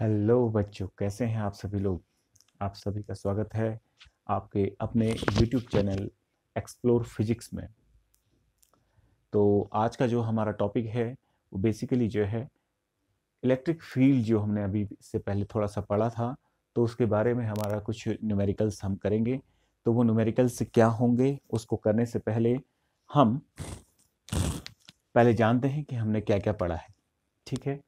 Hello बच्चों, कैसे हैं आप सभी लोग। आप सभी का स्वागत है आपके अपने यूट्यूब चैनल एक्सप्लोर फिजिक्स में। तो आज का जो हमारा टॉपिक है वो बेसिकली जो है इलेक्ट्रिक फील्ड, जो हमने अभी इससे पहले थोड़ा सा पढ़ा था। तो उसके बारे में हमारा कुछ न्यूमेरिकल्स हम करेंगे। तो वो न्यूमेरिकल्स क्या होंगे, उसको करने से पहले हम पहले जानते हैं कि हमने क्या क्या पढ़ा है। ठीक है,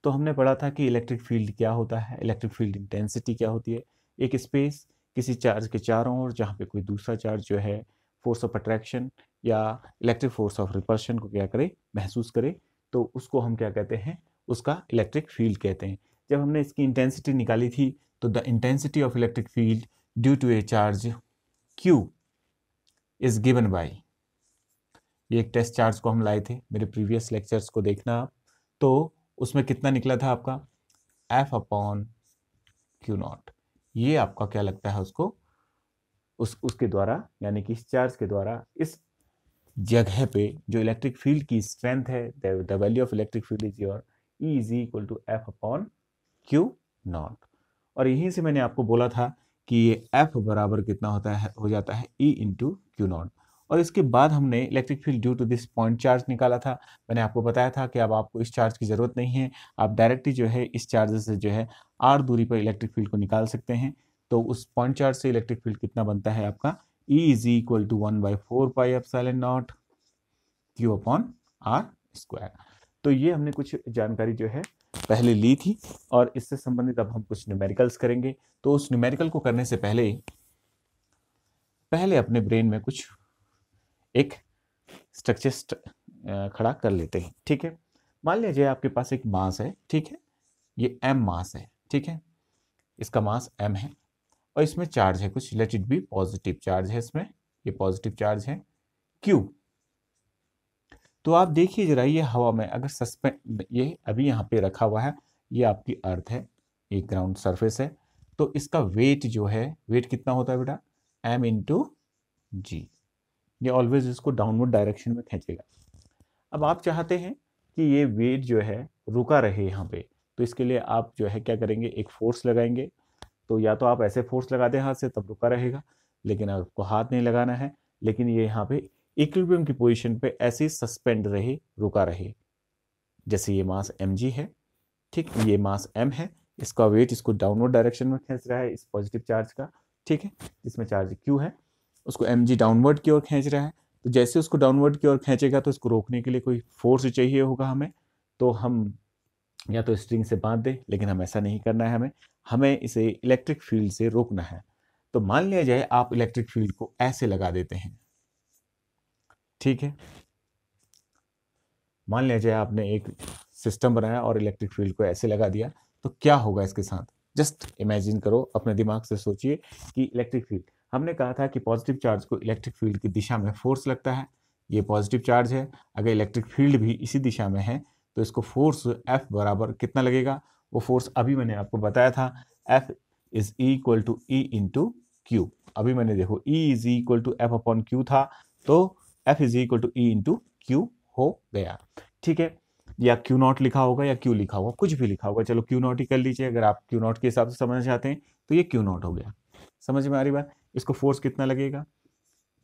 तो हमने पढ़ा था कि इलेक्ट्रिक फील्ड क्या होता है, इलेक्ट्रिक फील्ड इंटेंसिटी क्या होती है। एक स्पेस किसी चार्ज के चारों ओर जहाँ पे कोई दूसरा चार्ज जो है फोर्स ऑफ अट्रैक्शन या इलेक्ट्रिक फोर्स ऑफ रिपल्शन को क्या करे, महसूस करे, तो उसको हम क्या कहते हैं, उसका इलेक्ट्रिक फील्ड कहते हैं। जब हमने इसकी इंटेंसिटी निकाली थी तो the intensity of electric field due to a charge Q is given by, ये एक टेस्ट चार्ज को हम लाए थे, मेरे प्रीवियस लेक्चर्स को देखना आप। तो उसमें कितना निकला था आपका F/Q0। ये आपका क्या लगता है उसको, उसके द्वारा, यानी कि इस चार्ज के द्वारा इस जगह पे जो इलेक्ट्रिक फील्ड की स्ट्रेंथ है, the value of electric field is your E is equal to F/Q0। और यहीं से मैंने आपको बोला था कि ये F बराबर कितना होता है, हो जाता है E इंटू Q0। और इसके बाद हमने electric field due to this point charge निकाला था। मैंने आपको बताया था कि अब आपको इस चार्ज की जरूरत नहीं है, आप डायरेक्टली जो है इस चार्ज से जो है r दूरी पर इलेक्ट्रिक फील्ड को निकाल सकते हैं। तो उस पॉइंट चार्ज से इलेक्ट्रिक फील्ड कितना बनता है आपका, E is equal to 1/4πε0 Q/r²। तो ये हमने कुछ जानकारी जो है पहले ली थी, और इससे संबंधित अब हम कुछ न्यूमेरिकल्स करेंगे। तो उस न्यूमेरिकल को करने से पहले पहले अपने ब्रेन में कुछ एक स्ट्रक्चर खड़ा कर लेते हैं। ठीक है, मान लीजिए आपके पास एक मास है। ठीक है, ये m मास है। ठीक है, इसका मास m है और इसमें चार्ज है कुछ, let it be positive charge है इसमें, ये पॉजिटिव चार्ज है Q। तो आप देखिए जरा, ये हवा में अगर सस्पेंड, ये अभी यहाँ पे रखा हुआ है, ये आपकी अर्थ है, ये ग्राउंड सरफेस है। तो इसका वेट जो है, वेट कितना होता है बेटा, m इंटू जी। ये ऑलवेज इसको डाउनवर्ड डायरेक्शन में खींचेगा। अब आप चाहते हैं कि ये वेट जो है रुका रहे यहाँ पे, तो इसके लिए आप जो है क्या करेंगे, एक फोर्स लगाएंगे। तो या तो आप ऐसे फोर्स लगा दें हाथ से, तब रुका रहेगा, लेकिन आपको हाथ नहीं लगाना है, लेकिन ये यहाँ पे इक्विलिब्रियम की पोजीशन पे ऐसे सस्पेंड रहे, रुका रहे। जैसे ये मास mg है, ठीक, ये मास m है, इसका वेट इसको डाउनवर्ड डायरेक्शन में खींच रहा है, इस पॉजिटिव चार्ज का। ठीक है, जिसमें चार्ज q है, उसको mg डाउनवर्ड की ओर खींच रहा है। तो जैसे उसको डाउनवर्ड की ओर खींचेगा तो इसको रोकने के लिए कोई फोर्स चाहिए होगा हमें। तो हम या तो स्ट्रिंग से बांध दें, लेकिन हम ऐसा नहीं करना है, हमें हमें इसे इलेक्ट्रिक फील्ड से रोकना है। तो मान लिया जाए आप इलेक्ट्रिक फील्ड को ऐसे लगा देते हैं। ठीक है, मान लिया जाए आपने एक सिस्टम बनाया और इलेक्ट्रिक फील्ड को ऐसे लगा दिया, तो क्या होगा इसके साथ। जस्ट इमेजिन करो, अपने दिमाग से सोचिए कि इलेक्ट्रिक फील्ड, हमने कहा था कि पॉजिटिव चार्ज को इलेक्ट्रिक फील्ड की दिशा में फोर्स लगता है। ये पॉजिटिव चार्ज है, अगर इलेक्ट्रिक फील्ड भी इसी दिशा में है तो इसको फोर्स F बराबर कितना लगेगा, वो फोर्स अभी मैंने आपको बताया था, F is equal to E into Q। अभी मैंने देखो E is equal to F/Q था, तो F is equal to E into Q हो गया। ठीक है, या Q0 लिखा होगा या Q लिखा होगा, कुछ भी लिखा होगा, चलो Q0 ही कर लीजिए। अगर आप Q0 के हिसाब से समझना चाहते हैं तो ये Q0 हो गया। समझ में आ रही बात। इसको फोर्स कितना लगेगा,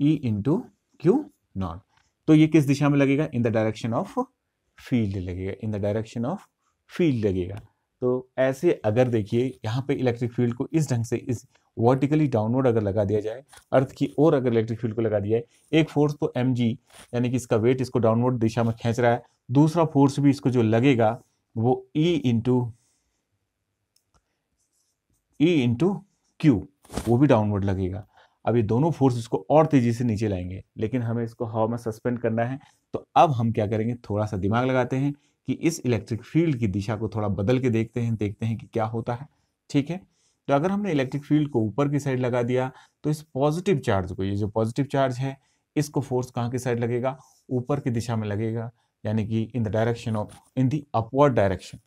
E इंटू Q0। तो ये किस दिशा में लगेगा, in the direction of field लगेगा, in the direction of field लगेगा। तो ऐसे अगर देखिए यहाँ पे इलेक्ट्रिक फील्ड को इस ढंग से, इस वर्टिकली डाउनवर्ड अगर लगा दिया जाए, अर्थ की ओर अगर इलेक्ट्रिक फील्ड को लगा दिया है, एक फोर्स तो mg, यानी कि इसका वेट इसको डाउनवर्ड दिशा में खींच रहा है, दूसरा फोर्स भी इसको जो लगेगा वो E इंटू Q, वो भी डाउनवर्ड लगेगा। अब ये दोनों फोर्स इसको और तेजी से नीचे लाएंगे, लेकिन हमें इसको हवा में सस्पेंड करना है। तो अब हम क्या करेंगे, थोड़ा सा दिमाग लगाते हैं कि इस इलेक्ट्रिक फील्ड की दिशा को थोड़ा बदल के देखते हैं कि क्या होता है। ठीक है, तो अगर हमने इलेक्ट्रिक फील्ड को ऊपर की साइड लगा दिया तो इस पॉजिटिव चार्ज को, ये जो पॉजिटिव चार्ज है, इसको फोर्स कहाँ की साइड लगेगा, ऊपर की दिशा में लगेगा, यानी कि इन the direction of, in the upward direction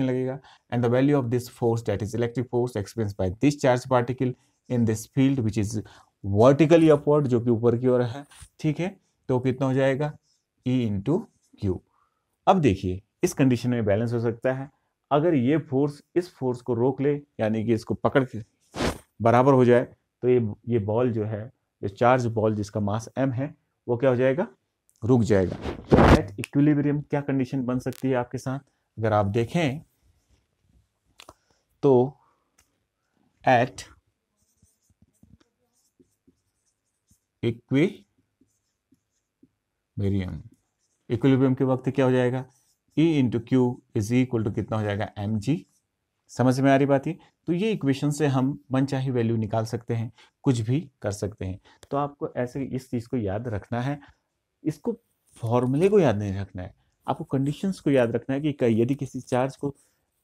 लगेगा। And the value of this force, that is electric force experienced by this charged particle in this field which is vertically upward, जो कि ऊपर की ओर है। ठीक है, तो कितना हो जाएगा, E इंटू Q। अब देखिए इस कंडीशन में बैलेंस हो सकता है। अगर ये फोर्स इस फोर्स को रोक ले, यानी कि इसको पकड़ के बराबर हो जाए, तो ये बॉल जो है, ये चार्ज बॉल जिसका मास m है, वो क्या हो जाएगा, रुक जाएगा। तो एट इक्विलिब्रियम क्या कंडीशन बन सकती है आपके साथ, अगर आप देखें तो एट इक्विलिब्रियम, इक्विलिब्रियम के वक्त क्या हो जाएगा, E into Q is equal to कितना हो जाएगा, mg। समझ में आ रही बात है। तो ये इक्वेशन से हम मनचाही वैल्यू निकाल सकते हैं, कुछ भी कर सकते हैं। तो आपको ऐसे इस चीज को याद रखना है, इसको फॉर्मूले को याद नहीं रखना है, आपको कंडीशंस को याद रखना है कि यदि किसी चार्ज को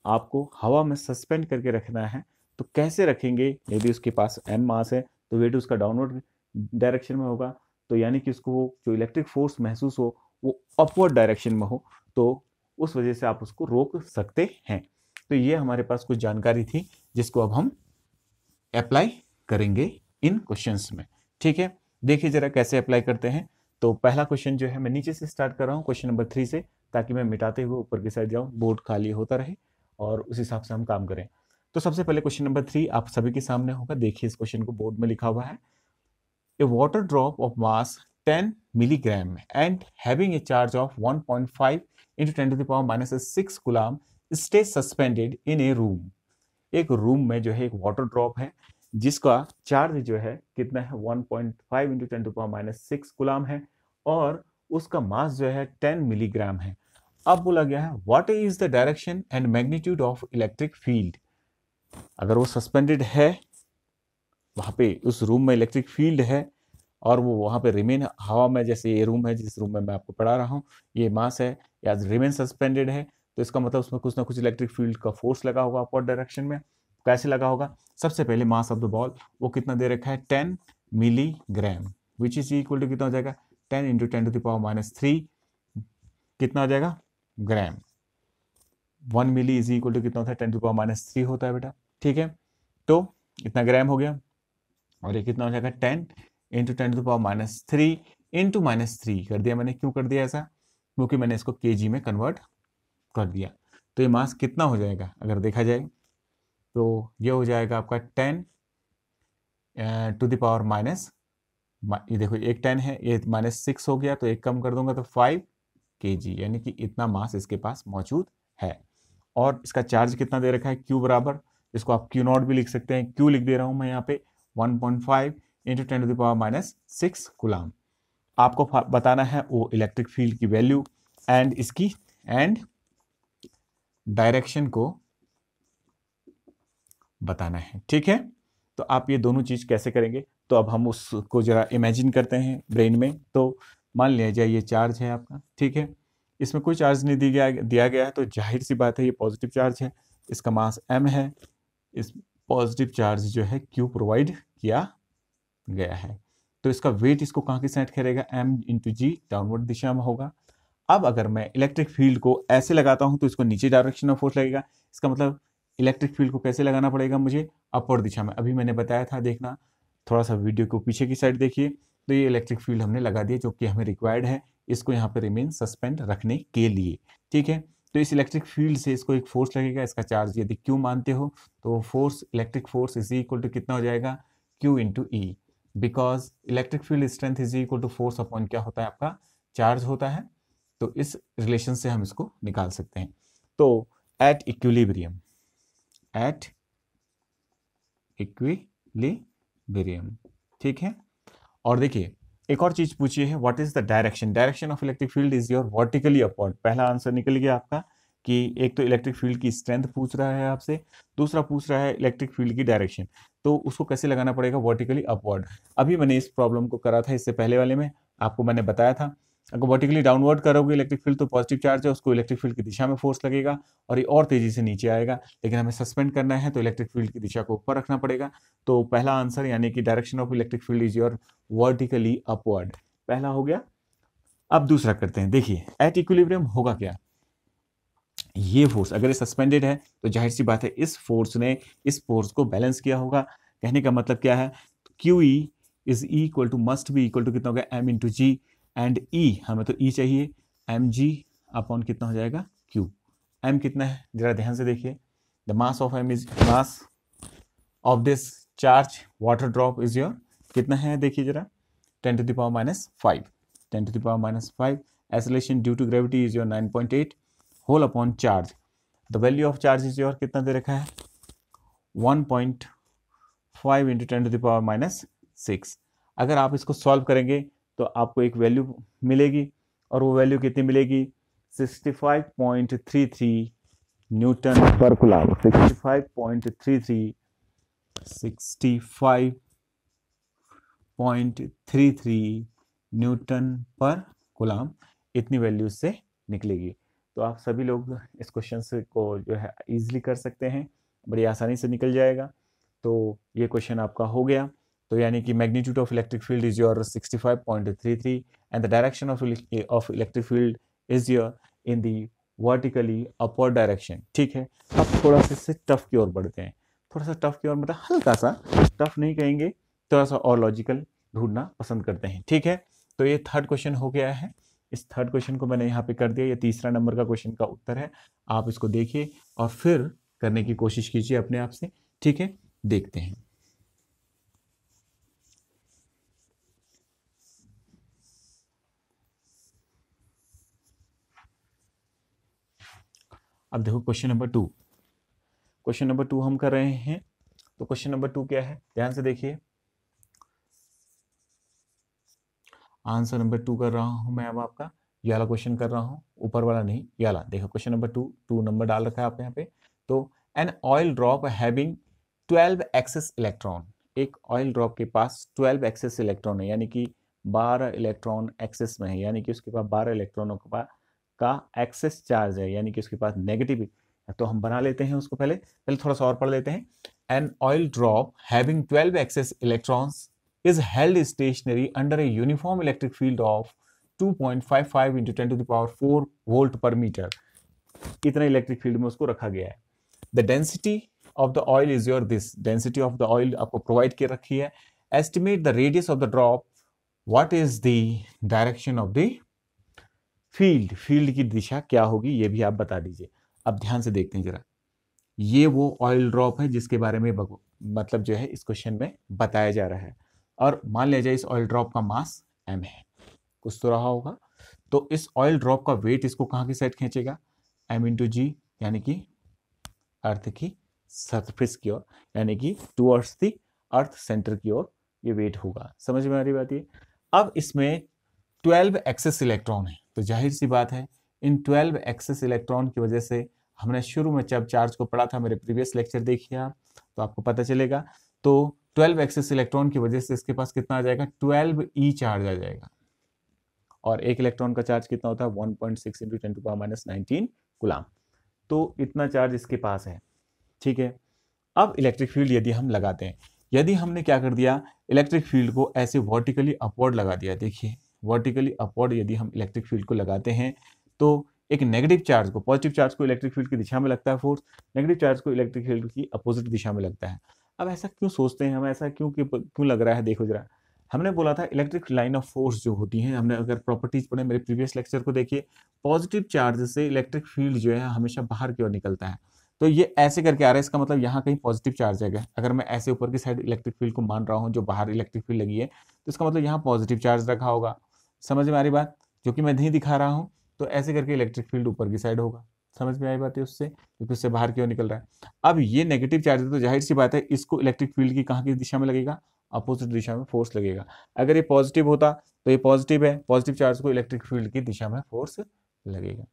आपको हवा में सस्पेंड करके रखना है तो कैसे रखेंगे। यदि उसके पास m मास है तो वेट उसका डाउनवर्ड डायरेक्शन में होगा, तो यानी कि उसको जो इलेक्ट्रिक फोर्स महसूस हो वो अपवर्ड डायरेक्शन में हो, तो उस वजह से आप उसको रोक सकते हैं। तो ये हमारे पास कुछ जानकारी थी जिसको अब हम अप्लाई करेंगे इन क्वेश्चंस में। ठीक है, देखिए जरा कैसे अप्लाई करते हैं। तो पहला क्वेश्चन जो है मैं नीचे से स्टार्ट कर रहा हूँ, क्वेश्चन नंबर 3 से, ताकि मैं मिटाते हुए ऊपर की साइड जाऊँ, बोर्ड खाली होता रहे और उस हिसाब से हम काम करें। तो सबसे पहले क्वेश्चन नंबर 3 आप सभी के सामने होगा, देखिए इस क्वेश्चन को बोर्ड में लिखा हुआ है। A water drop of mass 10 milligram and having a charge of 1.5 into 10 to the power minus 6 coulomb stay suspended in a room. एक रूम में जो है एक वाटर ड्रॉप है जिसका चार्ज जो है कितना है, 1.5 into 10 to the power minus 6 coulomb है, और उसका मास जो है 10 मिलीग्राम है। अब बोला गया है what is the direction and magnitude of electric field. अगर वो सस्पेंडेड है, वहां पे उस रूम में इलेक्ट्रिक फील्ड है और वो वहां पे रिमेन हवा में, जैसे ये रूम है जिस रूम में मैं आपको पढ़ा रहा हूँ, ये मास है या रिमेन सस्पेंडेड है, तो इसका मतलब उसमें कुछ ना कुछ इलेक्ट्रिक फील्ड का फोर्स लगा होगा अपवर्ड डायरेक्शन में। कैसे लगा होगा, सबसे पहले मास ऑफ द बॉल वो कितना दे रखा है, 10 milligram, which is equal to कितना हो जाएगा, 10 into 10 to the power minus 3 कितना हो जाएगा, gram. 1 milli is equal to कितना होता है, 10 टू द पावर माइनस 3 होता है बेटा। ठीक है, तो इतना ग्राम हो गया, और ये कितना हो जाएगा, 10 into 10 to the power minus 3 into minus 3 कर दिया मैंने। क्यों कर दिया ऐसा, क्योंकि मैंने इसको केजी में कन्वर्ट कर दिया। तो ये मास कितना हो जाएगा, अगर देखा जाए तो ये हो जाएगा आपका 10 टू द पावर माइनस, ये देखो एक 10 है, ये -6 हो गया, तो एक कम कर दूंगा तो 5 kg, यानी कि इतना मास इसके पास मौजूद है। और इसका चार्ज कितना दे रखा है, Q बराबर, इसको आप Q नॉट भी लिख सकते हैं, Q लिख दे रहा हूं मैं यहाँ पे 1.5 into 10 to the power minus 6 coulomb. आपको बताना है वो इलेक्ट्रिक फील्ड की वैल्यू एंड इसकी एंड डायरेक्शन को बताना है। ठीक है, तो आप ये दोनों चीज कैसे करेंगे, तो अब हम उसको जरा इमेजिन करते हैं ब्रेन में। तो मान लिया जाए ये चार्ज है आपका, ठीक है, इसमें कोई चार्ज नहीं दिया गया है, तो जाहिर सी बात है ये पॉजिटिव चार्ज है, इसका मास m है, इस पॉजिटिव चार्ज जो है Q प्रोवाइड किया गया है, तो इसका वेट इसको कहाँ की साइड करेगा, m इंटू जी, डाउनवर्ड दिशा में होगा। अब अगर मैं इलेक्ट्रिक फील्ड को ऐसे लगाता हूं तो इसको नीचे डायरेक्शन में फोर्स लगेगा, इसका मतलब इलेक्ट्रिक फील्ड को कैसे लगाना पड़ेगा मुझे, अपवर्ड दिशा में। अभी मैंने बताया था, देखना थोड़ा सा वीडियो को पीछे की साइड देखिए, तो ये इलेक्ट्रिक फील्ड हमने लगा दिया जो कि हमें रिक्वायर्ड है इसको यहाँ पे रिमेन सस्पेंड रखने के लिए। ठीक है, तो इस इलेक्ट्रिक फील्ड से इसको एक फोर्स लगेगा, इसका चार्ज यदि क्यू मानते हो तो force, electric force is equal to कितना हो जाएगा, Q into E, because electric field strength is equal to force upon क्या होता है आपका, चार्ज होता है। तो इस रिलेशन से हम इसको निकाल सकते हैं। तो एट इक्विलिब्रियम, एट इक्विलिब्रियम, ठीक है। और देखिए एक और चीज पूछी है, what is the direction, direction of electric field is your vertically upward. पहला आंसर निकल गया आपका कि एक तो इलेक्ट्रिक फील्ड की स्ट्रेंथ पूछ रहा है आपसे, दूसरा पूछ रहा है इलेक्ट्रिक फील्ड की डायरेक्शन, तो उसको कैसे लगाना पड़ेगा, वर्टिकली अपवर्ड। अभी मैंने इस प्रॉब्लम को करा था, इससे पहले वाले में आपको मैंने बताया था, अगर वर्टिकली डाउनवर्ड करोगे इलेक्ट्रिक फील्ड तो पॉजिटिव चार्ज है, उसको इलेक्ट्रिक फील्ड की दिशा में फोर्स लगेगा और ये और तेजी से नीचे आएगा, लेकिन हमें सस्पेंड करना है तो इलेक्ट्रिक फील्ड की दिशा को ऊपर रखना पड़ेगा। तो पहला आंसर यानी कि direction of electric field is your vertically upward, पहला हो गया। अब दूसरा करते हैं, देखिए एट इक्विलिब्रियम होगा क्या, ये फोर्स अगर ये सस्पेंडेड है तो जाहिर सी बात है इस फोर्स ने इस फोर्स को बैलेंस किया होगा। कहने का मतलब क्या है, Q E is equal to, must be equal to कितना हो गया, M into G, and E हमें तो ई चाहिए, एम जी अपॉन कितना हो जाएगा, क्यू। एम कितना है जरा ध्यान से देखिए, the mass of M is mass of this charge water drop is your कितना है, देखिए जरा 10 to the power minus 5, 10 to the power minus 5, acceleration due to gravity is your 9.8 whole upon charge, the value of charge is your कितना दे रखा है 1.5 into 10 to the power minus 6। अगर आप इसको सॉल्व करेंगे तो आपको एक वैल्यू मिलेगी और वो वैल्यू कितनी मिलेगी 65.33 Newton per coulomb, 65.33 Newton per coulomb, इतनी वैल्यू से निकलेगी। तो आप सभी लोग इस क्वेश्चन को जो है इजीली कर सकते हैं, बड़ी आसानी से निकल जाएगा। तो ये क्वेश्चन आपका हो गया। तो यानी कि magnitude of electric field is your 65.33 and the direction of electric field is your in the vertically upward direction. ठीक है, अब थोड़ा सा इससे टफ की ओर बढ़ते हैं। थोड़ा सा टफ की ओर मतलब हल्का सा, टफ नहीं कहेंगे, थोड़ा सा और लॉजिकल ढूंढना पसंद करते हैं। ठीक है, तो ये थर्ड क्वेश्चन हो गया है। इस थर्ड क्वेश्चन को मैंने यहाँ पे कर दिया, ये तीसरा नंबर का क्वेश्चन का उत्तर है। आप इसको देखिए और फिर करने की कोशिश कीजिए अपने आप से। ठीक है, देखते हैं। अब देखो क्वेश्चन नंबर 2, क्वेश्चन नंबर 2 हम कर रहे हैं। तो क्वेश्चन नंबर 2 क्या है, ध्यान से देखिए। आंसर नंबर 2 कर रहा हूं मैं अब आपका, ये वाला क्वेश्चन कर रहा हूं, ऊपर वाला नहीं, ये वाला। देखो क्वेश्चन नंबर 2 नंबर डाल रखा है आप यहाँ पे। तो an oil drop having 12 excess electron, एक ऑयल ड्रॉप के पास 12 एक्सेस इलेक्ट्रॉन है, यानी कि 12 इलेक्ट्रॉन एक्सेस में है, यानी कि उसके पास 12 इलेक्ट्रॉनों का एक्सेस चार्ज है, यानी कि उसके पास नेगेटिव। तो हम बना लेते हैं उसको, पहले थोड़ा सा और पढ़ लेते हैं। An oil drop having 12 excess electrons is held stationary under a uniform electric field of 2.55 into 10 to the power 4 volt per meter। इतना इलेक्ट्रिक फील्ड में उसको रखा गया है। The density of the oil is your this, density of the oil आपको provide कर रखी है। Estimate the radius of the drop, what is the direction of the field, field की दिशा क्या होगी ये भी आप बता दीजिए। अब ध्यान से देखते हैं जरा, ये वो ऑयल ड्रॉप है जिसके बारे में मतलब जो है इस क्वेश्चन में बताया जा रहा है। और मान लिया जाए इस ऑयल ड्रॉप का मास m है, कुछ तो रहा होगा। तो इस ऑयल ड्रॉप का वेट इसको कहाँ की साइड खींचेगा, m इंटू जी, यानी कि अर्थ की सरफेस की ओर, यानी कि टूवर्ड्स द अर्थ सेंटर की ओर ये वेट होगा। समझ में आ रही बात ये। अब इसमें 12 एक्सेस इलेक्ट्रॉन है, तो जाहिर सी बात है इन 12 एक्सेस इलेक्ट्रॉन की वजह से, हमने शुरू में जब चार्ज को पढ़ा था, मेरे प्रीवियस लेक्चर देखिए आप, तो आपको पता चलेगा। तो 12 एक्सेस इलेक्ट्रॉन की वजह से इसके पास कितना आ जाएगा, 12 ई चार्ज आ जाएगा। और एक इलेक्ट्रॉन का चार्ज कितना होता है 1.6 into 10 to power minus 19 coulomb. तो इतना चार्ज इसके पास है। ठीक है, अब इलेक्ट्रिक फील्ड यदि हम लगाते हैं, यदि हमने क्या कर दिया, इलेक्ट्रिक फील्ड को ऐसे वर्टिकली अपवर्ड लगा दिया। देखिए वर्टिकली अपवर्ड यदि हम इलेक्ट्रिक फील्ड को लगाते हैं तो एक नेगेटिव चार्ज को, पॉजिटिव चार्ज को इलेक्ट्रिक फील्ड की दिशा में लगता है फोर्स, नेगेटिव चार्ज को इलेक्ट्रिक फील्ड की अपोजिट दिशा में लगता है। अब ऐसा क्यों सोचते हैं हम, ऐसा क्यों लग रहा है, देखो जरा। हमने बोला था इलेक्ट्रिक लाइन ऑफ फोर्स जो होती है, हमने अगर प्रॉपर्टीज पढ़े मेरे प्रीवियस लेक्चर को देखिए, पॉजिटिव चार्ज से इलेक्ट्रिक फील्ड जो है हमेशा बाहर की ओर निकलता है। तो ये ऐसे करके आ रहा है, इसका मतलब यहाँ कहीं पॉजिटिव चार्ज है। अगर मैं ऐसे ऊपर की साइड इलेक्ट्रिक फील्ड को मान रहा हूँ, जो बाहर इलेक्ट्रिक फील्ड लगी है, तो इसका मतलब यहाँ पॉजिटिव चार्ज रखा होगा। समझ में आ रही बात, जो कि मैं नहीं दिखा रहा हूँ। तो ऐसे करके इलेक्ट्रिक फील्ड ऊपर की साइड होगा। समझ में आई बात है उससे, क्योंकि उससे बाहर की ओर निकल रहा है। अब ये नेगेटिव चार्ज है, तो जाहिर सी बात है इसको इलेक्ट्रिक फील्ड की कहाँ की दिशा में लगेगा, अपोजिट दिशा में फोर्स लगेगा। अगर ये पॉजिटिव होता तो ये पॉजिटिव है, पॉजिटिव चार्ज को इलेक्ट्रिक फील्ड की दिशा में फोर्स लगेगा।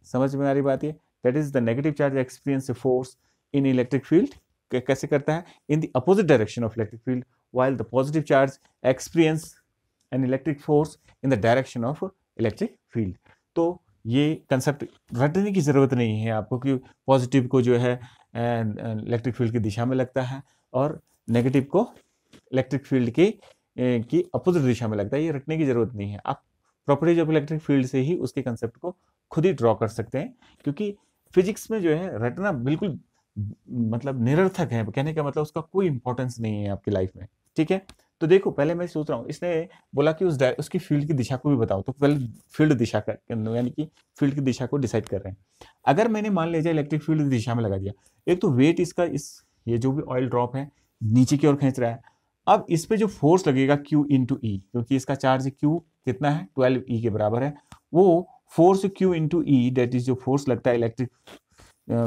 समझ में आ रही बात ये, that is the negative charge experience force in electric field. कैसे करता है, in the opposite direction of electric field, while the positive charge experience an electric force in the direction of electric field. तो ये concept रटने की ज़रूरत नहीं है आपको कि पॉजिटिव को जो है इलेक्ट्रिक फील्ड की दिशा में लगता है और नेगेटिव को इलेक्ट्रिक फील्ड की अपोजिट दिशा में लगता है। ये रटने की ज़रूरत नहीं है, आप प्रॉपर्टीज ऑफ इलेक्ट्रिक फील्ड से ही उसके कंसेप्ट को खुद ही ड्रॉ कर सकते हैं। क्योंकि फिजिक्स में जो है रटना बिल्कुल मतलब निरर्थक है, कहने का मतलब उसका कोई इंपॉर्टेंस नहीं है आपकी लाइफ में। ठीक है, तो देखो पहले मैं सोच रहा हूँ, इसने बोला कि उसकी फील्ड की दिशा को भी बताओ, तो पहले फील्ड दिशा का यानी कि फील्ड की दिशा को डिसाइड कर रहे हैं। अगर मैंने मान लीजिए इलेक्ट्रिक फील्ड दिशा में लगा दिया, एक तो वेट इसका ये जो भी ऑयल ड्रॉप है नीचे की ओर खींच रहा है। अब इस पे जो फोर्स लगेगा Q इंटू ई, क्योंकि इसका चार्ज Q कितना है 12 E के बराबर है, वो force Q into E that is जो फोर्स लगता है इलेक्ट्रिक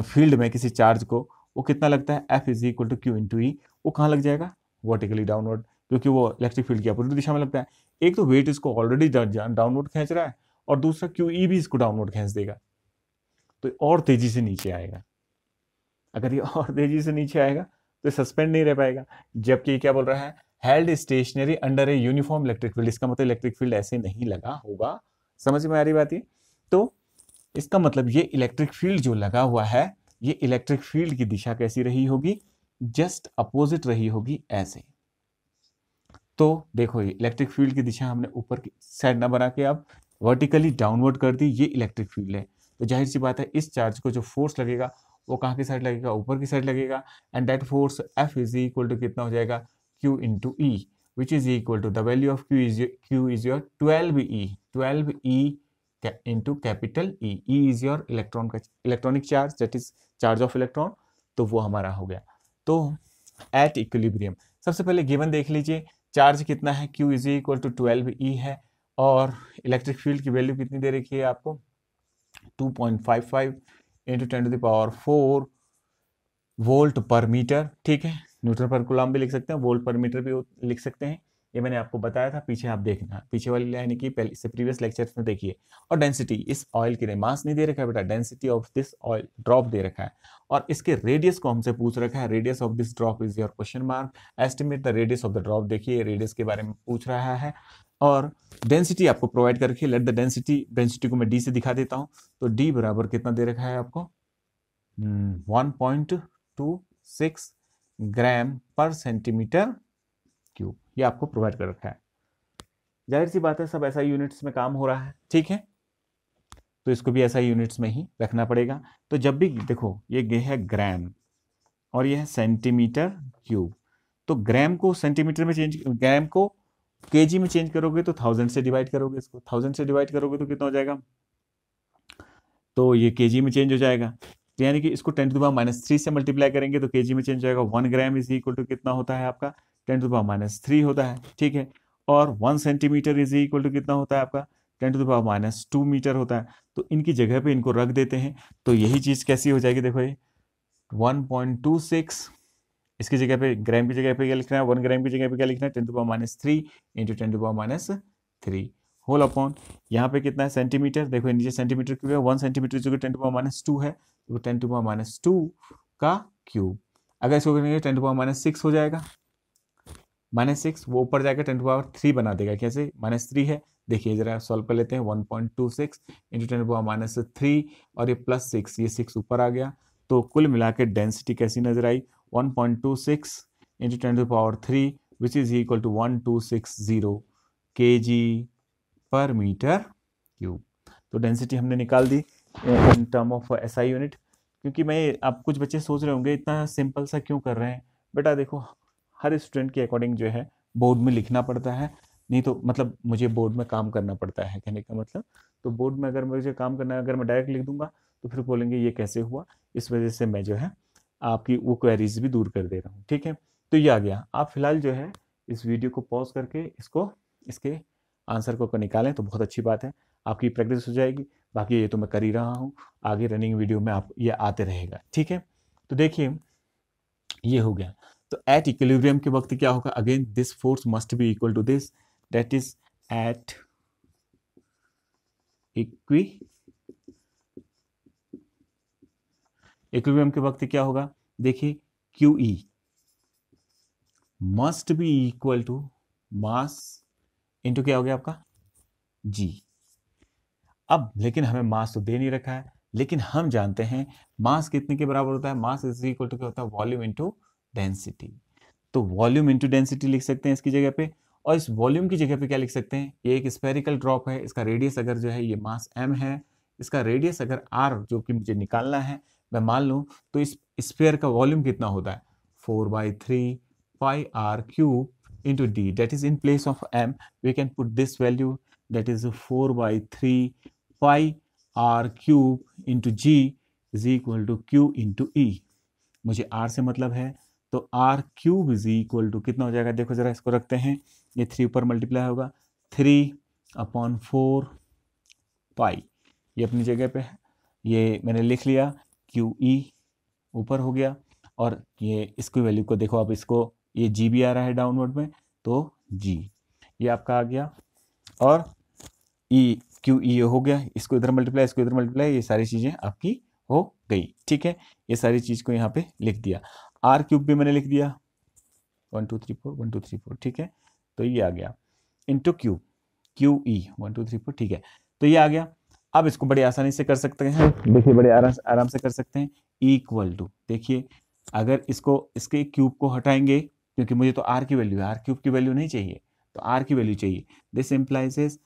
फील्ड में किसी चार्ज को, वो कितना लगता है F is equal to Q into E. वो कहाँ लग जाएगा, वर्टिकली डाउनवर्ड, क्योंकि वो इलेक्ट्रिक फील्ड की अपोजिट दिशा में लगता है। एक तो वेट इसको ऑलरेडी डाउनवर्ड खींच रहा है, और दूसरा QE भी इसको डाउनवर्ड खींच देगा, तो और तेजी से नीचे आएगा। अगर ये और तेजी से नीचे आएगा तो सस्पेंड नहीं रह पाएगा। जबकि ये क्या बोल रहा है, held stationary under a uniform electric field, इसका मतलब इलेक्ट्रिक फील्ड ऐसे नहीं लगा होगा। समझ में आ रही बात ये? तो इसका मतलब ये इलेक्ट्रिक फील्ड जो लगा हुआ है, ये इलेक्ट्रिक फील्ड की दिशा कैसी रही होगी, जस्ट अपोजिट रही होगी, ऐसे। तो देखो ये इलेक्ट्रिक फील्ड की दिशा हमने ऊपर की साइड ना बना के अब वर्टिकली डाउनवर्ड कर दी, ये इलेक्ट्रिक फील्ड है। तो जाहिर सी बात है इस चार्ज को जो फोर्स लगेगा वो कहाँ की साइड लगेगा, ऊपर की साइड लगेगा। And that force F is equal to कितना हो जाएगा, Q into E, which is equal to the value of Q is your 12E into capital E। E is your electronic charge, that is charge of electron, तो वो हमारा हो गया। तो at equilibrium सबसे पहले गिवन देख लीजिए, चार्ज कितना है, Q is equal to 12E है, और इलेक्ट्रिक फील्ड की वैल्यू कितनी दे रखी है आपको, 2.55 इंटू 10⁴ वोल्ट पर मीटर। ठीक है, न्यूटन पर कूलम भी लिख सकते हैं, वोल्ट पर मीटर भी लिख सकते हैं। ये मैंने आपको बताया था, पीछे आप देखना, पीछे वाली लाइन की पहले से प्रीवियस लेक्चर्स में देखिए। और डेंसिटी इस ऑयल की, मास नहीं दे रखा है बेटा, density of this oil drop दे रखा है, और इसके रेडियस को हमसे पूछ रखा है, radius of this drop is your question mark, estimate the radius of the drop. देखिए रेडियस के बारे में पूछ रहा है, और डेंसिटी आपको प्रोवाइड करके, लेट द डेंसिटी को मैं डी से दिखा देता हूं। तो डी बराबर कितना दे रखा है आपको, 1.26 ग्राम पर सेंटीमीटर क्यूब, ये आपको प्रोवाइड कर रखा है। जाहिर सी बात है सब ऐसा यूनिट्स में काम हो रहा है, ठीक है, तो इसको भी ऐसा यूनिट्स में ही रखना पड़ेगा। तो जब भी देखो ये है ग्राम और ये है सेंटीमीटर क्यूब, तो ग्राम को सेंटीमीटर में चेंज, ग्राम को केजी में चेंज करोगे तो 1000 से डिवाइड करोगे, इसको 1000 से डिवाइड करोगे तो कितना हो जाएगा, तो ये केजी में चेंज हो जाएगा। तो यानी कि इसको 10⁻³ से मल्टीप्लाई करेंगे तो केजी में चेंज हो जाएगा। 1 ग्राम इज इक्वल टू कितना होता है आपका, 10⁻³ होता है, ठीक है। और 1 सेंटीमीटर इज इक्वल टू कितना होता है आपका, 10⁻² मीटर होता है। तो इनकी जगह पे इनको रख देते हैं, तो यही चीज कैसी हो जाएगी, देखो ये 1.26, इसकी जगह पे ग्राम की जगह पे क्या लिखना है, 1 ग्राम की जगह पे क्या लिखना है, 10⁻³ इंटू 10⁻³ होल अपॉन, यहाँ पे कितना है सेंटीमीटर, देखो नीचे सेंटीमीटर क्यूब है, 1 सेंटीमीटर जो कि 10⁻² है, तो 10⁻² का क्यूब। अगर इसको करेंगे 10⁻6 हो जाएगा, -6 वो ऊपर जाएगा 10⁻³ बना देगा, कैसे, -3 है, देखिए जरा सॉल्व कर लेते हैं। 1.26 इंटू 10⁻³ और ये +6, ये 6 ऊपर आ गया, तो कुल मिला के डेंसिटी कैसी नजर आई, 1.26 into 10⁻³ which is equal to 1260 kg per metre cube. तो डेंसिटी हमने निकाल दी in term of SI unit. क्योंकि मैं, आप कुछ बच्चे सोच रहे होंगे इतना सिंपल सा क्यों कर रहे हैं, बेटा देखो हर स्टूडेंट के अकॉर्डिंग जो है बोर्ड में लिखना पड़ता है, नहीं तो मतलब मुझे बोर्ड में काम करना पड़ता है, कहने का मतलब। तो बोर्ड में अगर मुझे काम करना है, अगर मैं डायरेक्ट लिख दूंगा तो फिर बोलेंगे ये कैसे हुआ, इस वजह से मैं जो है आपकी वो क्वेरीज भी दूर कर दे रहा हूँ, ठीक है। तो ये आ गया, आप फिलहाल जो है इस वीडियो को पॉज करके इसको, इसके आंसर को निकालें तो बहुत अच्छी बात है, आपकी प्रैक्टिस हो जाएगी। बाकी ये तो मैं कर ही रहा हूँ, आगे रनिंग वीडियो में आप ये आते रहेगा, ठीक है। तो देखिए ये हो गया। तो एट इक्विलिब्रियम के वक्त क्या होगा, again this force must be equal to this, that is at equilibrium के वक्त क्या होगा, देखिए QE must be equal to mass into क्या हो गया आपका G। अब लेकिन हमें मास तो दे नहीं रखा है, लेकिन हम जानते हैं मास कितने के बराबर होता है, मास इज इक्वल टू क्या होता है, वॉल्यूम इंटू डेंसिटी। तो वॉल्यूम इंटू डेंसिटी लिख सकते हैं इसकी जगह पे, और इस वॉल्यूम की जगह पे क्या लिख सकते हैं, ये एक स्फेरिकल ड्रॉप है, इसका रेडियस अगर जो है ये मास m है, इसका रेडियस अगर r जो कि मुझे निकालना है मैं मान लूं, तो इस स्फेयर का वॉल्यूम कितना होता है 4/3 πr³ into d, that is in place of m we can put this value, that is 4/3 pi r cube into g is equal to q into e। मुझे r से मतलब है, तो r cube is equal to कितना हो जाएगा, देखो जरा इसको रखते हैं, ये 3 ऊपर मल्टीप्लाई होगा 3/4 पाई, ये अपनी जगह पे है, ये मैंने लिख लिया, क्यू ई ऊपर हो गया, और ये इसकी वैल्यू को देखो आप, इसको ये जी भी आ रहा है डाउनवर्ड में, तो जी ये आपका आ गया, और ई क्यू ई हो गया, इसको इधर मल्टीप्लाई, इसको इधर मल्टीप्लाई, ये सारी चीज़ें आपकी हो गई। ठीक है, ये सारी चीज़ को यहाँ पे लिख दिया, आर क्यूब भी मैंने लिख दिया 1 2 3 4 1 2 3 4। ठीक है, तो ये आ गया इंटू क्यू, क्यू ई 1 2 3 4। ठीक है, तो ये आ गया। अब इसको बड़े आसानी से कर सकते हैं, देखिए बड़े आराम से कर सकते हैं, इक्वल टू, देखिए अगर इसको इसके क्यूब को हटाएंगे, क्योंकि मुझे तो आर की वैल्यू है, आर क्यूब की वैल्यू नहीं चाहिए, तो आर की वैल्यू चाहिए, this implies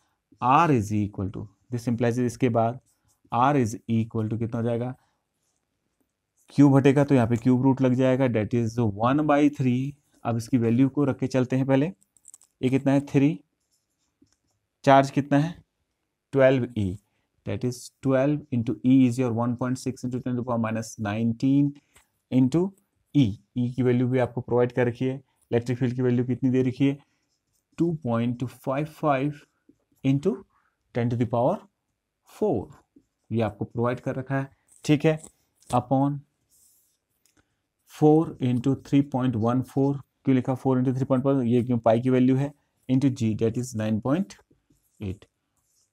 R is equal to, this implies इसके बाद आर इज इक्वल टू कितना हो जाएगा, क्यूब हटेगा तो यहाँ पे क्यूब रूट लग जाएगा, डेट इज 1/3। अब इसकी वैल्यू को रख के चलते हैं पहले, ये कितना है 3, चार्ज कितना है 12e, that is 12 into e is your 1.6 into 10 to the power minus 19 into e। e की वैल्यू भी आपको प्रोवाइड कर रखी है, इलेक्ट्रिक फील्ड की वैल्यू कितनी दे रखी है 2.55 into 10 to the power 4, ये आपको प्रोवाइड कर रखा है। ठीक है, अपॉन 4 into 3.14, क्यों लिखा 4 into 3.14, ये क्यों पाई की वैल्यू है, into g that is 9.8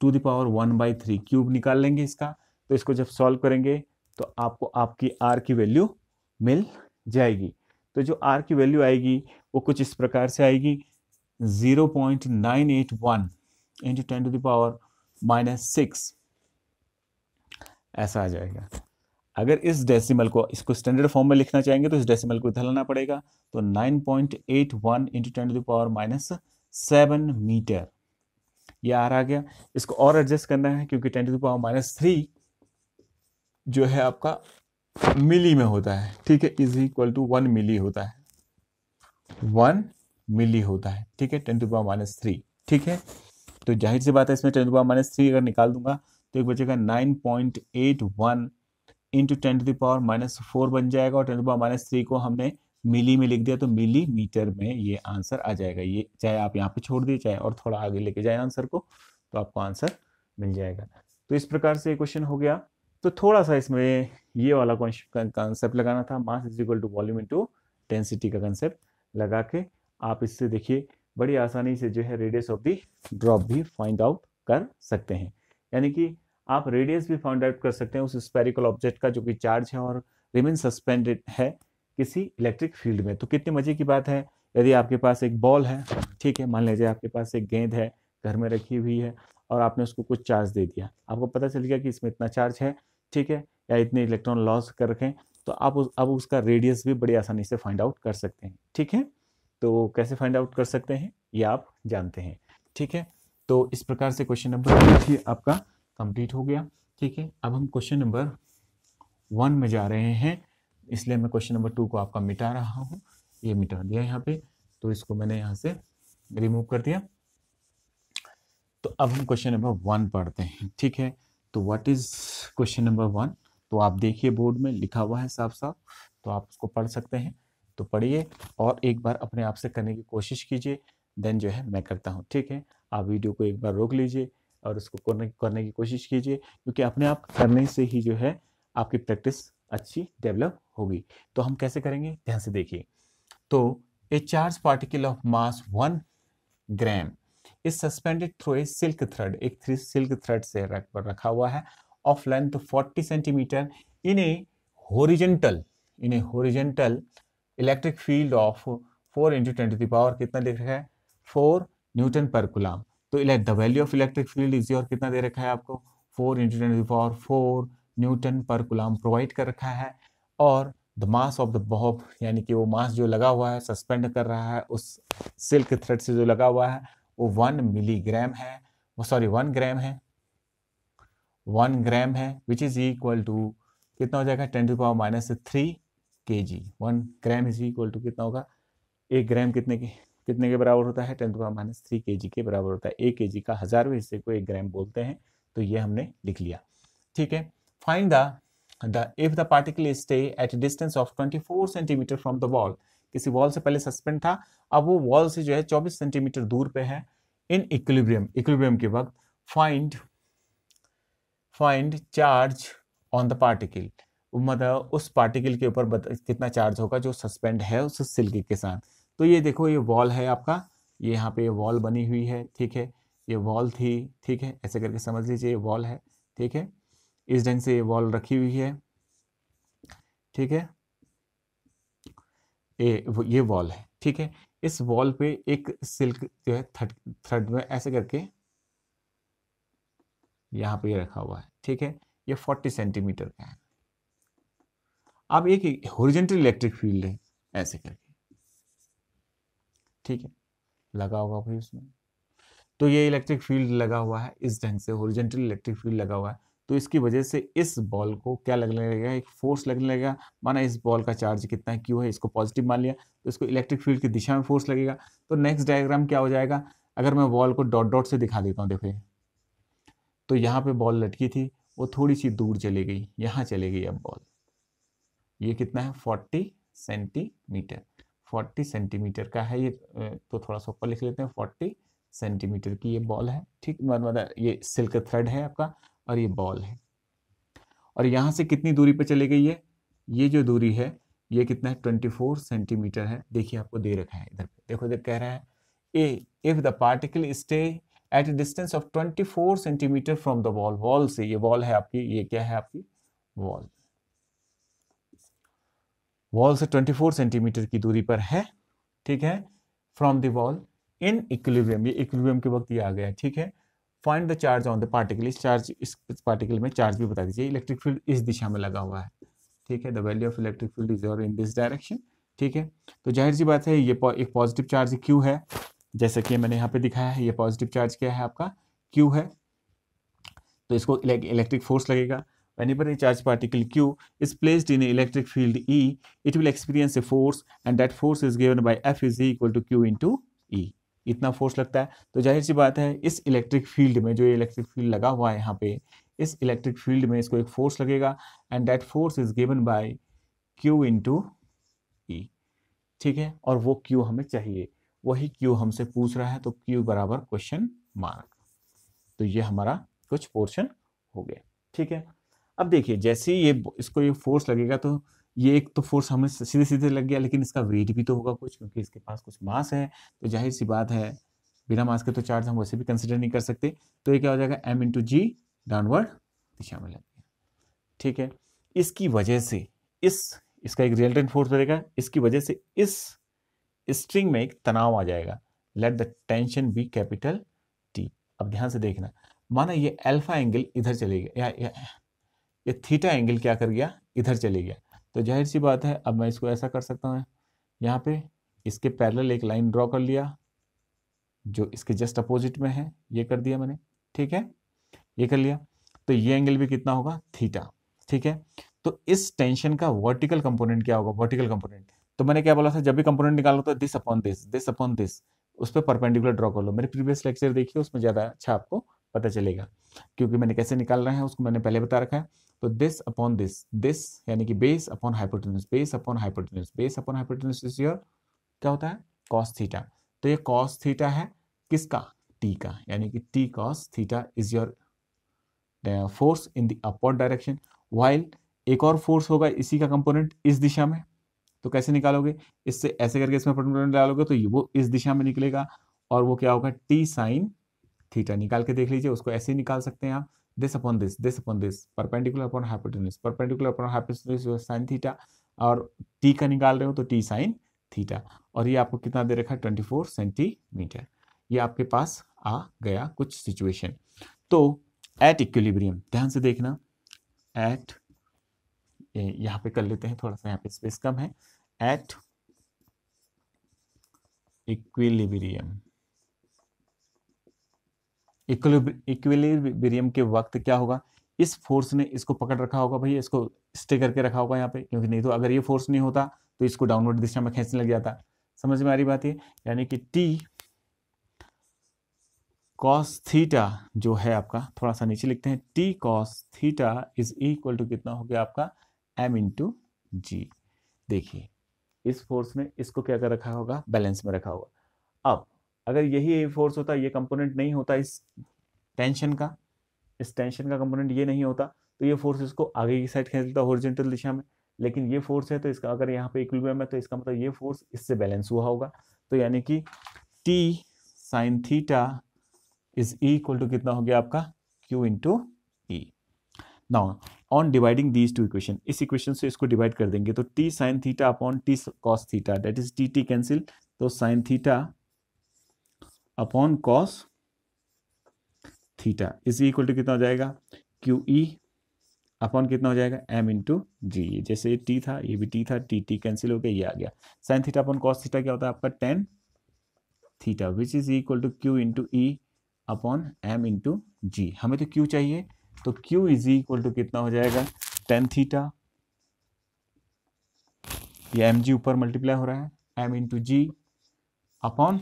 to the power 1/3, cube निकाल लेंगे इसका, तो इसको जब सॉल्व करेंगे तो आपको आपकी आर की वैल्यू मिल जाएगी। तो जो आर की वैल्यू आएगी वो कुछ इस प्रकार से आएगी 0.981 इंटू 10 टू द पावर -6, ऐसा आ जाएगा। अगर इस डेसिमल को, इसको स्टैंडर्ड फॉर्म में लिखना चाहेंगे तो इस डेसिमल को इधर लाना पड़ेगा, तो 9.81 into 10 to the power -7 metre, ये आर आ गया। इसको और एडजस्ट करना है, क्योंकि 10 टू द पावर -3 जो है आपका मिली में होता है। ठीक है, इज इक्वल टू 1 मिली होता है, 1 मिली होता है। ठीक है, 10 टू द पावर -3। ठीक है, तो जाहिर सी बात है इसमें 10 टू द पावर -3 अगर निकाल दूंगा तो एक बचेगा 9.81 इंटू 10 टू द पावर -4 बन जाएगा, और 10 टू द पावर -3 को हमने मिली में लिख दिया, तो मिलीमीटर में ये आंसर आ जाएगा। ये चाहे आप यहाँ पे छोड़ दिए, चाहे और थोड़ा आगे लेके जाए आंसर को, तो आपको आंसर मिल जाएगा। तो इस प्रकार से क्वेश्चन हो गया। तो थोड़ा सा इसमें ये वाला कंसेप्ट लगाना था, mass is equal to volume into density का कंसेप्ट लगा के आप इससे देखिए बड़ी आसानी से जो है रेडियस ऑफ द ड्रॉप भी फाइंड आउट कर सकते हैं। यानी कि आप रेडियस भी फाइंड आउट कर सकते हैं उस स्फेरिकल ऑब्जेक्ट का जो कि चार्ज है और रिमेन सस्पेंडेड है किसी इलेक्ट्रिक फील्ड में। तो कितने मजे की बात है, यदि आपके पास एक बॉल है, ठीक है, मान लीजिए आपके पास एक गेंद है घर में रखी हुई है, और आपने उसको कुछ चार्ज दे दिया, आपको पता चल गया कि इसमें इतना चार्ज है, ठीक है, या इतने इलेक्ट्रॉन लॉस कर रखें, तो आप अब उसका रेडियस भी बड़ी आसानी से फाइंड आउट कर सकते हैं। ठीक है, तो कैसे फाइंड आउट कर सकते हैं ये आप जानते हैं। ठीक है, तो इस प्रकार से क्वेश्चन नंबर 2 आपका कंप्लीट हो गया। ठीक है, अब हम क्वेश्चन नंबर 1 में जा रहे हैं, इसलिए मैं क्वेश्चन नंबर 2 को आपका मिटा रहा हूँ। ये मिटा दिया यहाँ पे, तो इसको मैंने यहाँ से रिमूव कर दिया। तो अब हम क्वेश्चन नंबर 1 पढ़ते हैं। ठीक है, तो व्हाट इज क्वेश्चन नंबर 1, तो आप देखिए बोर्ड में लिखा हुआ है साफ साफ, तो आप उसको पढ़ सकते हैं। तो पढ़िए और एक बार अपने आप से करने की कोशिश कीजिए, देन जो है मैं करता हूँ। ठीक है, आप वीडियो को एक बार रोक लीजिए और इसको करने की कोशिश कीजिए, क्योंकि अपने आप करने से ही जो है आपकी प्रैक्टिस अच्छी डेवलप होगी। तो हम कैसे करेंगे, ध्यान से देखिए। तो a charge particle of mass 1 gram is suspended through a silk thread, एक सिल्क थ्रेड से रखा हुआ है, of length 40 centimetre in a horizontal electric field of 4 into 10 to the power कितना लिख रखा है 4 न्यूटन पर कूलम। तो the value of electric field is your कितना दे रखा है आपको 4 into 10 to the power 4 newton per coulomb provide कर रखा है, और the mass of the Bob, यानी कि वो मास जो लगा हुआ है सस्पेंड कर रहा है उस सिल्क थ्रेड से जो लगा हुआ है वो 1 मिलीग्राम है, वो सॉरी 1 ग्राम है, 1 ग्राम है, विच इज इक्वल टू कितना हो जाएगा 10 to the power -3 kg। 1 gram is equal to कितना होगा, 1 ग्राम कितने के कितने के बराबर होता है, 10⁻³ kg के बराबर होता है। 1 kg का 1000वें हिस्से को 1 ग्राम बोलते हैं। तो ये हमने लिख लिया, ठीक है। Find if the particle stay at distance of 24 centimetre from the wall, किसी वॉल से पहले सस्पेंड था, अब वो वॉल से जो है 24 सेंटीमीटर दूर पे है। इन इक्विलिब्रियम के वक्त find charge on the particle, मतलब उस पार्टिकल के ऊपर कितना चार्ज होगा जो सस्पेंड है उस सिल्क के साथ। तो ये देखो, ये वॉल है आपका, ये यहाँ पे वॉल बनी हुई है, ठीक है, ये वॉल थी, ठीक है, ऐसे करके समझ लीजिए ये वॉल है, ठीक है, इस ढंग से ये वॉल रखी हुई है, ठीक है, ये वॉल है, ठीक है। इस वॉल पे एक सिल्क जो है थ्रेड में ऐसे करके यहाँ पे ये रखा हुआ है, ठीक है, ये 40 सेंटीमीटर का है। अब एक हॉरिजॉन्टल इलेक्ट्रिक फील्ड है ऐसे करके, ठीक है, लगा होगा भाई उसमें। तो ये इलेक्ट्रिक फील्ड लगा हुआ है इस ढंग से, हॉरिजॉन्टल इलेक्ट्रिक फील्ड लगा हुआ है। तो इसकी वजह से इस बॉल को क्या लगने लगेगा, एक फोर्स लगने लगेगा। माना इस बॉल का चार्ज कितना है, क्यू है, इसको पॉजिटिव मान लिया, तो इसको इलेक्ट्रिक फील्ड की दिशा में फोर्स लगेगा। तो नेक्स्ट डायग्राम क्या हो जाएगा, अगर मैं बॉल को डॉट डॉट से दिखा देता हूँ, देखो तो यहाँ पे बॉल लटकी थी, वो थोड़ी सी दूर चली गई, यहाँ चली गई अब बॉल, ये कितना है 40 सेंटीमीटर, 40 सेंटीमीटर का है ये, तो थोड़ा सा ऊपर लिख लेते हैं, 40 सेंटीमीटर की ये बॉल है, ठीक, मतलब ये सिल्क थ्रेड है आपका और ये बॉल है। और यहाँ से कितनी दूरी पे चली गई है, ये जो दूरी है ये कितना है 24 सेंटीमीटर है। देखिए आपको दे रखा है इधर पे, देखो इधर कह रहा है if the particle stay at distance of 24 centimetre from the wall, wall से, ये वॉल है आपकी, ये क्या है आपकी वॉल, वॉल से 24 सेंटीमीटर की दूरी पर है, ठीक है, from the wall in equilibrium, ये इक्विलिब्रियम के वक्त ये आ गया, ठीक है। Find the charge on the particle, इस पार्टिकल में चार्ज भी बता दीजिए। इलेक्ट्रिक फील्ड इस दिशा में लगा हुआ है, ठीक है, the value of electric field is in this direction, ठीक है। तो जाहिर सी बात है ये एक पॉजिटिव चार्ज क्यू है, जैसा कि मैंने यहाँ पे दिखाया है, ये पॉजिटिव चार्ज क्या है आपका क्यू है। तो इसको इलेक्ट्रिक फोर्स लगेगा। Whenever a charged particle Q is placed in an electric field E, it will experience a force and that force is given by F is equal to Q into E. इतना force लगता है। तो जाहिर सी बात है इस electric field में, जो इलेक्ट्रिक फील्ड लगा हुआ है यहाँ पे, इस इलेक्ट्रिक फील्ड में इसको एक फोर्स लगेगा and that force is given by Q into E, ठीक है। और वो Q हमें चाहिए, वही Q हमसे पूछ रहा है, तो Q बराबर क्वेश्चन मार्क। तो ये हमारा कुछ पोर्शन हो गया, ठीक है। अब देखिए जैसे ही ये इसको ये फोर्स लगेगा, तो ये एक तो फोर्स हमें सीधे सीधे लग गया, लेकिन इसका वेट भी तो होगा कुछ, क्योंकि इसके पास कुछ मास है। तो जाहिर सी बात है बिना मास के तो चार्ज हम वैसे भी कंसिडर नहीं कर सकते। तो ये क्या हो जाएगा, m इंटू जी डाउनवर्ड दिशा में लग गया, ठीक है। इसकी वजह से इसका एक रिजल्टेंट फोर्स बनेगा, इसकी वजह से इस स्ट्रिंग में एक तनाव आ जाएगा। Let the tension be capital T। अब ध्यान से देखना, माना ये अल्फा एंगल इधर चले गया, ये थीटा एंगल क्या कर गया, इधर चले गया। तो जाहिर सी बात है अब मैं इसको ऐसा कर सकता हूँ, यहाँ पे इसके पैरेलल एक लाइन ड्रॉ कर लिया जो इसके जस्ट अपोजिट में है, ये कर दिया मैंने, ठीक है, ये कर लिया। तो ये एंगल भी कितना होगा, थीटा, ठीक है। तो इस टेंशन का वर्टिकल कंपोनेंट क्या होगा, वर्टिकल कंपोनेंट, तो मैंने क्या बोला था, जब भी कंपोनेंट निकालो तो दिस अपॉन दिस, उस पर परपेंडिकुलर ड्रॉ कर लो। मेरे प्रीवियस लेक्चर देखिए, उसमें ज्यादा अच्छा आपको पता चलेगा, क्योंकि मैंने कैसे निकाल रहे हैं उसको मैंने पहले बता रखा है। तो दिस अपॉन दिस यानी कि base upon hypotenuse, base upon hypotenuse, base upon hypotenuse is your क्या होता है, कॉस थीटा। तो ये कॉस थीटा है किसका, टी का, यानी कि T cos theta is your force in the upward direction. While एक और फोर्स होगा इसी का कंपोनेंट इस दिशा में, तो कैसे निकालोगे, इससे ऐसे करके इसमें परपेंडिकुलर डालोगे तो वो इस दिशा में निकलेगा, और वो क्या होगा, टी साइन थीटा। निकाल के देख लीजिए, उसको ऐसे ही निकाल सकते हैं आप, this upon this, perpendicular upon hypotenuse, perpendicular upon hypotenuse sine theta, और टी का निकाल रहे हो तो टी साइन थीटा। और ये आपको कितना दे रखा है, 24 सेंटीमीटर। ये आपके पास आ गया कुछ सिचुएशन। तो एट इक्विलिब्रियम, ध्यान से देखना, एट, यहाँ पे कर लेते हैं, थोड़ा सा यहाँ पे स्पेस कम है, एट इक्विलिब्रियम, इक्विलिब्रियम के वक्त क्या होगा, इस फोर्स ने इसको पकड़ रखा होगा भैया, इसको स्टे करके रखा होगा यहाँ पे, क्योंकि नहीं तो अगर ये फोर्स नहीं होता तो इसको डाउनवर्ड दिशा में खींचने लग जाता। समझ में आ रही बात ये, यानी कि टी कॉस थीटा जो है आपका, थोड़ा सा नीचे लिखते हैं, T cos theta is equal to कितना हो गया आपका m इंटू जी। देखिए इस फोर्स ने इसको क्या कर रखा होगा, बैलेंस में रखा होगा। अब अगर यही फोर्स होता, ये कंपोनेंट नहीं होता इस टेंशन का, इस टेंशन का कंपोनेंट ये नहीं होता, तो ये फोर्स इसको आगे की साइड खींचता हॉरिजॉन्टल दिशा में। लेकिन ये फोर्स है तो इसका अगर यहाँ पे इक्विलिब्रियम है तो इसका मतलब ये फोर्स इससे बैलेंस हुआ होगा। तो यानी कि T sine theta is equal to कितना हो गया आपका Q into E. Now on dividing these two equation, इस इक्वेशन से इसको डिवाइड कर देंगे तो T sine theta upon T cos theta, that is T cancel, तो sine theta upon cos theta is equal to कितना हो जाएगा क्यू ई अपॉन कितना हो जाएगा m इंटू जी। जैसे ये t था ये भी t था, t कैंसिल हो गया, ये आ गया। Sine theta upon cos theta क्या होता है आपका tan theta, which is equal to q into E upon m into G. हमें तो q चाहिए, तो q इज इक्वल टू कितना हो जाएगा टेन थीटा, ये mg ऊपर मल्टीप्लाई हो रहा है m इंटू जी अपॉन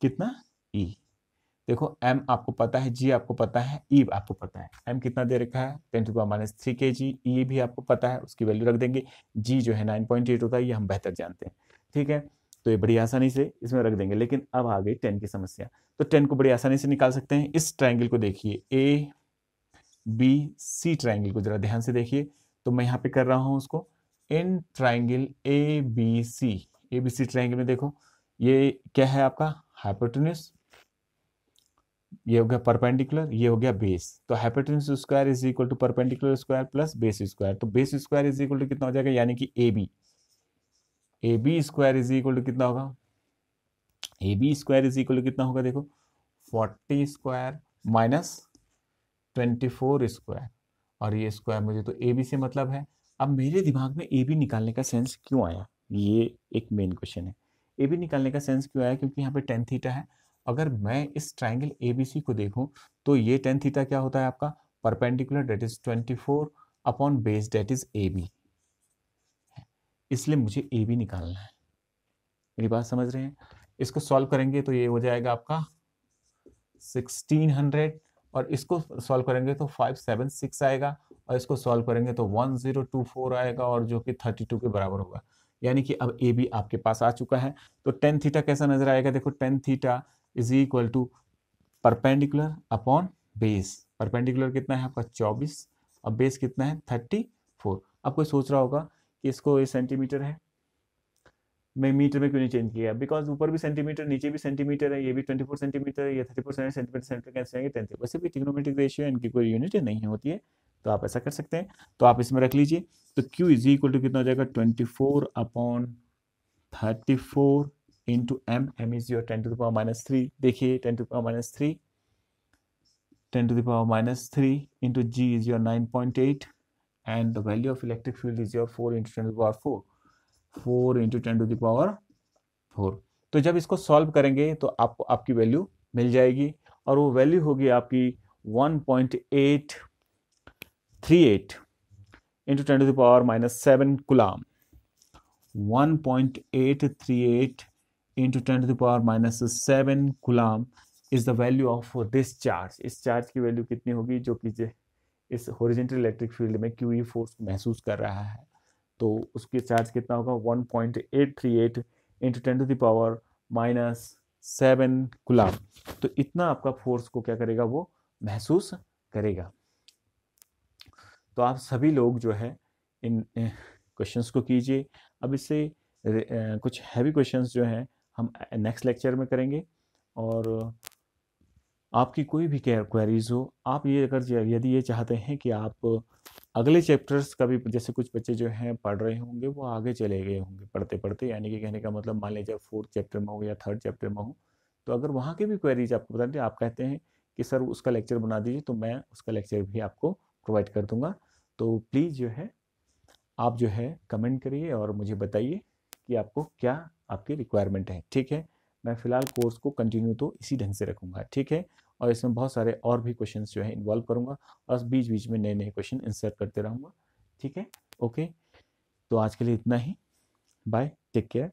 कितना e। देखो m आपको पता है, g आपको पता है, e आपको पता है। m कितना दे रखा है 10⁻³ kg, e भी आपको पता है, उसकी वैल्यू रख देंगे। g जो है 9.8 होता है, ये हम बेहतर जानते हैं, ठीक है। तो ये बड़ी आसानी से इसमें रख देंगे। लेकिन अब आ गई 10 की समस्या, तो 10 को बड़ी आसानी से निकाल सकते हैं। इस ट्राइंगल को देखिए, ए बी सी ट्राइंगल को जरा ध्यान से देखिए। तो मैं यहाँ पे कर रहा हूँ उसको in triangle A B C triangle में देखो ये क्या है आपका हाइपोटेन्यूज, ये हो गया परपेंडिकुलर, ये हो गया बेस। तो hypotenuse square is equal to perpendicular square plus base square. तो base square is equal to कितना हो जाएगा, यानी कि A B square is equal to कितना होगा, A B square is equal to कितना होगा, देखो 40 स्क्वायर माइनस 24 स्क्वायर, और ये स्क्वायर मुझे तो ए बी से मतलब है। अब मेरे दिमाग में ए बी निकालने का सेंस क्यों आया, ये एक मेन क्वेश्चन है। ए बी निकालने का सेंस क्यों आया, क्योंकि यहाँ पे टेन थीटा है। अगर मैं इस ट्राइंगल ए बी सी को देखूं तो ये टेन थीटा क्या होता है आपका perpendicular, that is 24 upon base, that is A B. इसलिए मुझे ए बी निकालना है। मेरी बात समझ रहे हैं। इसको सॉल्व करेंगे तो ये हो जाएगा आपका 1600, और इसको सॉल्व करेंगे तो 576 आएगा, और इसको सॉल्व करेंगे तो 1024 आएगा, और जो कि 32 के बराबर होगा। यानी कि अब ए बी आपके पास आ चुका है। तो टेन थीटा कैसा नजर आएगा, देखो tan theta is equal to perpendicular upon base. Perpendicular कितना है आपका 24, और बेस कितना है 34। अब कोई सोच रहा होगा कि इसको ये सेंटीमीटर है, मैं मीटर में क्यों नहीं चेंज किया, बिकॉज ऊपर भी सेंटीमीटर नीचे भी सेंटीमीटर है, ये भी 24 सेंटीमीटर है, ये 34 सेंटीमीटर, सेंटीमीटर कैसे आएंगे 10। वैसे भी ट्रिग्नोमेट्रिक रेशियो इनकी कोई यूनिट नहीं होती है, तो आप ऐसा कर सकते हैं। तो आप इसमें रख लीजिए, तो Q इज इक्वल टू कितना हो जाएगा 24 upon 34 into m is your 10⁻³ देखिए 10⁻³ 10⁻³ into g is your 9.8 and the value of electric field is your 4 into 10⁻⁴ 4 into 10⁻⁴। तो जब इसको सॉल्व करेंगे तो आपको आपकी वैल्यू मिल जाएगी, और वो वैल्यू होगी आपकी 1.838 into 10⁻⁻7 coulomb. 1.838 into 10⁻⁻7 coulomb is the value of this charge. इस चार्ज की वैल्यू कितनी होगी, जो कि इस हॉरिजॉन्टल इलेक्ट्रिक फील्ड में QE फोर्स महसूस कर रहा है। तो उसकी चार्ज कितना होगा 1.838 इंटू 10⁻⁻7 कूलम। तो इतना आपका फोर्स को क्या करेगा, वो महसूस करेगा। तो आप सभी लोग जो है इन क्वेश्चंस को कीजिए। अब इससे कुछ हैवी क्वेश्चंस जो हैं हम नेक्स्ट लेक्चर में करेंगे, और आपकी कोई भी क्वेरीज हो, आप ये अगर यदि ये चाहते हैं कि आप अगले चैप्टर्स का भी, जैसे कुछ बच्चे जो हैं पढ़ रहे होंगे वो आगे चले गए होंगे पढ़ते पढ़ते, यानी कि कहने का मतलब मान लीजिए 4th चैप्टर में हो या 3rd चैप्टर में हो, तो अगर वहाँ के भी क्वेरीज आपको बताते हैं, आप कहते हैं कि सर उसका लेक्चर बना दीजिए, तो मैं उसका लेक्चर भी आपको प्रोवाइड कर दूंगा। तो प्लीज़ जो है आप जो है कमेंट करिए और मुझे बताइए कि आपको क्या आपकी रिक्वायरमेंट है, ठीक है। मैं फ़िलहाल कोर्स को कंटिन्यू तो इसी ढंग से रखूँगा, ठीक है। और इसमें बहुत सारे और भी क्वेश्चंस जो है इन्वॉल्व करूँगा, और बीच बीच में नए नए क्वेश्चन इंसर्ट करते रहूँगा, ठीक है। ओके, तो आज के लिए इतना ही। Bye, take care.